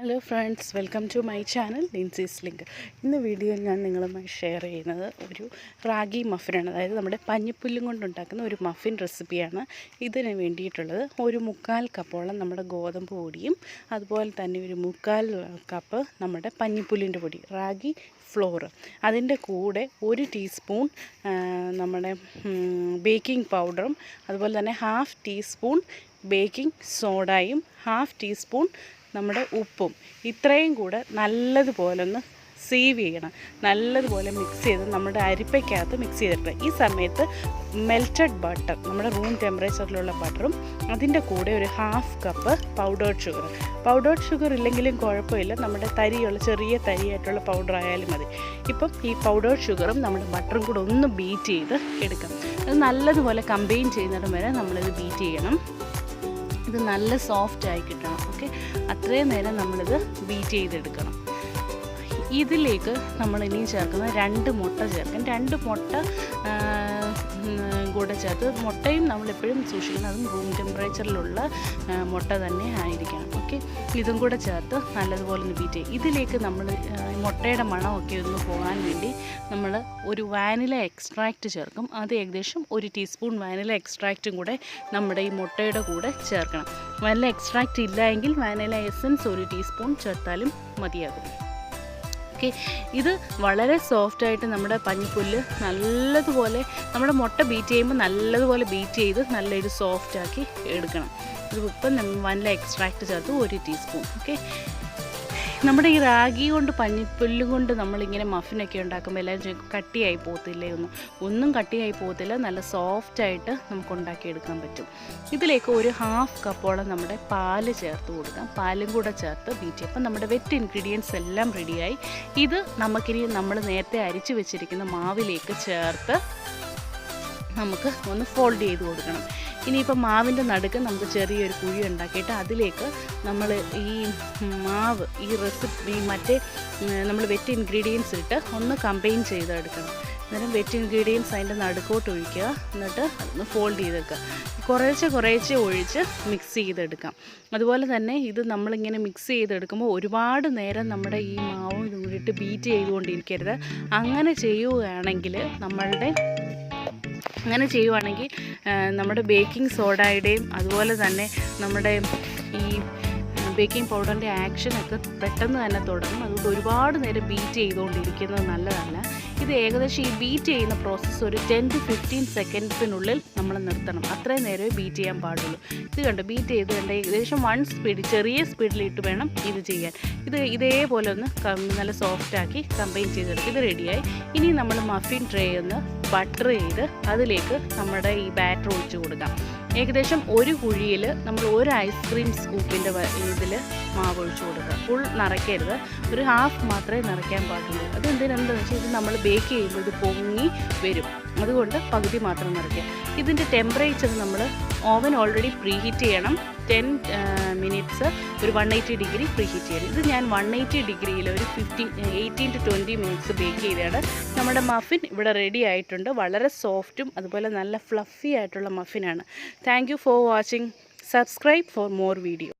Hello friends, welcome to my channel Lincy's link. ഇന്ന് വീഡിയോയിൽ ഞാൻ നിങ്ങളുമായി ഷെയർ ചെയ്യുന്നത് ഒരു റാഗി മഫിനാണ്. അതായത് നമ്മുടെ പഞ്ഞിപ്പുല്ലും കൊണ്ടുണ്ടാക്കുന്ന ഒരു മഫിൻ റെസിപ്പിയാണ്. ഇതിന് വേണ്ടിയിട്ടുള്ളത് ഒരു 3/4 കപ്പോളം നമ്മുടെ ഗോതമ്പ് പൊടിയും അതുപോലെ തന്നെ ഒരു 3/4 കപ്പ് നമ്മുടെ പഞ്ഞിപ്പുല്ലിൻ്റെ പൊടി, റാഗി ഫ്ലോർ. അതിൻ്റെ കൂടെ 1 ടീസ്പൂൺ നമ്മുടെ ബേക്കിംഗ് പൗഡറും അതുപോലെ തന്നെ 1/2 ടീസ്പൂൺ ബേക്കിംഗ് സോഡയും 1/2 ടീസ്പൂൺ നമ്മുടെ ഉപ്പും ഇത്രയും കൂടെ നല്ലതുപോലെ ഒന്ന് സീവ് ചെയ്യണം. നല്ലതുപോലെ മിക്സ് ചെയ്ത് നമ്മുടെ അരിപ്പയ്ക്കകത്ത് മിക്സ് ചെയ്തിട്ട് ഈ സമയത്ത് മെൽറ്റഡ് ബട്ടർ, നമ്മുടെ റൂം ടെമ്പറേച്ചറിലുള്ള ബട്ടറും അതിൻ്റെ കൂടെ ഒരു 1/2 കപ്പ് പൗഡേർഡ് ഷുഗർ ഇല്ലെങ്കിലും കുഴപ്പമില്ല, നമ്മുടെ ചെറിയ തരിയായിട്ടുള്ള പൗഡർ ആയാലും മതി. ഇപ്പം ഈ പൗഡേർഡ് ഷുഗറും നമ്മുടെ ബട്ടറും കൂടെ ഒന്ന് ബീറ്റ് ചെയ്ത് എടുക്കാം. അത് നല്ലതുപോലെ കമ്പൈൻ ചെയ്യുന്നിടം വരെ നമ്മളിത് ബീറ്റ് ചെയ്യണം. ഇത് നല്ല സോഫ്റ്റായി കിട്ടണം. ഓക്കെ, അത്രയും നേരം നമ്മളിത് ബീറ്റ് ചെയ്തെടുക്കണം. ഇതിലേക്ക് നമ്മൾ ഇനിയും ചേർക്കുന്നത് 2 മുട്ട ചേർക്കും. 2 മുട്ട കൂടെ ചേർത്ത്, മുട്ടയും നമ്മളെപ്പോഴും സൂക്ഷിക്കണം, അതും റൂം ടെമ്പറേച്ചറിലുള്ള മുട്ട തന്നെ ആയിരിക്കണം. ഓക്കെ, ഇതും കൂടെ ചേർത്ത് നല്ലതുപോലെ ഒന്ന് ബീറ്റ് ചെയ്യും. ഇതിലേക്ക് നമ്മൾ മുട്ടയുടെ മണമൊക്കെ ഒന്ന് പോകാൻ വേണ്ടി നമ്മൾ ഒരു വാനില എക്സ്ട്രാക്റ്റ് ചേർക്കും. അത് ഏകദേശം 1 ടീസ്പൂൺ വാനില എക്സ്ട്രാക്റ്റും കൂടെ നമ്മുടെ ഈ മുട്ടയുടെ കൂടെ ചേർക്കണം. വാനില എക്സ്ട്രാക്റ്റ് ഇല്ല എങ്കിൽ വാനില എസൻസ് 1 ടീസ്പൂൺ ചേർത്താലും മതിയാകും. ഓക്കെ, ഇത് വളരെ സോഫ്റ്റായിട്ട് നമ്മുടെ പഞ്ഞിപ്പുല്ല് നല്ലതുപോലെ നമ്മുടെ മുട്ട ബീറ്റ് ചെയ്യുമ്പോൾ നല്ലതുപോലെ ബീറ്റ് ചെയ്ത് നല്ലൊരു സോഫ്റ്റാക്കി എടുക്കണം. ഇതിപ്പം വാനില എക്സ്ട്രാക്റ്റ് ചേർത്ത് 1 ടീസ്പൂൺ. ഓക്കെ, നമ്മുടെ ഈ റാഗി കൊണ്ട് പഞ്ഞിപ്പുല്ലും കൊണ്ട് നമ്മളിങ്ങനെ മഫിനൊക്കെ ഉണ്ടാക്കുമ്പോൾ എല്ലാവരും കട്ടിയായി പോകത്തില്ലേ? ഒന്നും കട്ടിയായി പോകത്തില്ല, നല്ല സോഫ്റ്റായിട്ട് നമുക്ക് ഉണ്ടാക്കിയെടുക്കാൻ പറ്റും. ഇതിലേക്ക് ഒരു 1/2 കപ്പോളം നമ്മുടെ പാല് ചേർത്ത് കൊടുക്കാം. പാലും കൂടെ ചേർത്ത് ബീറ്റ് ചെയ്യും. അപ്പം നമ്മുടെ വെറ്റ് ഇൻഗ്രീഡിയൻസ് എല്ലാം റെഡിയായി. ഇത് നമുക്കിനി നമ്മൾ നേരത്തെ അരിച്ച് വെച്ചിരിക്കുന്ന മാവിലേക്ക് ചേർത്ത് നമുക്ക് ഒന്ന് ഫോൾഡ് ചെയ്ത് കൊടുക്കണം. ഇനിയിപ്പോൾ മാവിൻ്റെ നടുക്ക് നമുക്ക് ചെറിയൊരു കുഴി ഉണ്ടാക്കിയിട്ട് അതിലേക്ക് നമ്മൾ ഈ മാവ്, ഈ റെസിപ്പി മറ്റേ നമ്മൾ വെറ്റ് ഇൻഗ്രീഡിയൻസ് ഇട്ട് ഒന്ന് കമ്പൈൻ ചെയ്തെടുക്കണം. അന്നേരം വെറ്റ് ഇൻഗ്രീഡിയൻസ് അതിൻ്റെ നടുക്കോട്ട് ഒഴിക്കുക, എന്നിട്ട് അതൊന്ന് ഫോൾഡ് ചെയ്തെടുക്കുക. കുറേശ്ശെ ഒഴിച്ച് മിക്സ് ചെയ്തെടുക്കാം. അതുപോലെ തന്നെ ഇത് നമ്മളിങ്ങനെ മിക്സ് ചെയ്തെടുക്കുമ്പോൾ ഒരുപാട് നേരം നമ്മുടെ ഈ മാവും ഇത് കൂടിയിട്ട് ബീറ്റ് ചെയ്തുകൊണ്ടിരിക്കരുത്. അങ്ങനെ ചെയ്യുകയാണെങ്കിൽ നമ്മുടെ ബേക്കിംഗ് സോഡയുടെയും അതുപോലെ തന്നെ നമ്മുടെ ഈ ബേക്കിംഗ് പൗഡറിൻ്റെ ആക്ഷനൊക്കെ പെട്ടെന്ന് തന്നെ തുടങ്ങും. അതുകൊണ്ട് ഒരുപാട് നേരം ബീറ്റ് ചെയ്തുകൊണ്ടിരിക്കുന്നത് നല്ലതല്ല. ഇത് ഏകദേശം ഈ ബീറ്റ് ചെയ്യുന്ന പ്രോസസ്സ് ഒരു 10 to 15 സെക്കൻഡ്സിനുള്ളിൽ നമ്മൾ നിർത്തണം. അത്രയും നേരമേ ബീറ്റ് ചെയ്യാൻ പാടുള്ളൂ. ഇത് കണ്ട് ബീറ്റ് ചെയ്ത് ഏകദേശം 1 സ്പീഡ്, ചെറിയ സ്പീഡിലിട്ട് വേണം ഇത് ചെയ്യാൻ. ഇത് ഇതേപോലെ ഒന്ന് നല്ല സോഫ്റ്റാക്കി കമ്പൈൻ ചെയ്തെടുക്കും. ഇത് റെഡിയായി. ഇനി നമ്മൾ മഫിൻ ട്രേ ഒന്ന് ബട്ടർ ചെയ്ത് അതിലേക്ക് നമ്മുടെ ഈ ബാറ്റർ ഒഴിച്ച് കൊടുക്കാം. ഏകദേശം ഒരു കുഴിയിൽ നമ്മൾ 1 ഐസ്ക്രീം സ്കൂപ്പിൻ്റെ ഇതിൽ മാവ് ഒഴിച്ച് കൊടുക്കുക. ഫുൾ നിറയ്ക്കരുത്, ഒരു 1/2 മാത്രമേ നിറയ്ക്കാൻ പാടുള്ളൂ. അതെന്താണെന്ന് വെച്ചാൽ ഇത് നമ്മൾ ബേക്ക് ചെയ്യുമ്പോൾ ഇത് പൊങ്ങി വരും, അതുകൊണ്ട് പകുതി മാത്രം നിറയ്ക്കുക. ഇതിൻ്റെ ടെമ്പറേച്ചർ നമ്മൾ ഓവൻ ഓൾറെഡി പ്രീഹീറ്റ് ചെയ്യണം. 10 മിനിറ്റ്സ് ഒരു 180 ഡിഗ്രി പ്രീഹീറ്റ് ചെയ്യണം. ഇത് ഞാൻ 180 ഡിഗ്രിയിൽ ഒരു 18 to 20 മിനിറ്റ്സ് ബേക്ക് ചെയ്താണ്. നമ്മുടെ മഫിൻ ഇവിടെ റെഡി ആയിട്ടുണ്ട്. വളരെ സോഫ്റ്റും അതുപോലെ നല്ല ഫ്ലഫി ആയിട്ടുള്ള മഫിനാണ്. Thank you for watching. Subscribe for more video.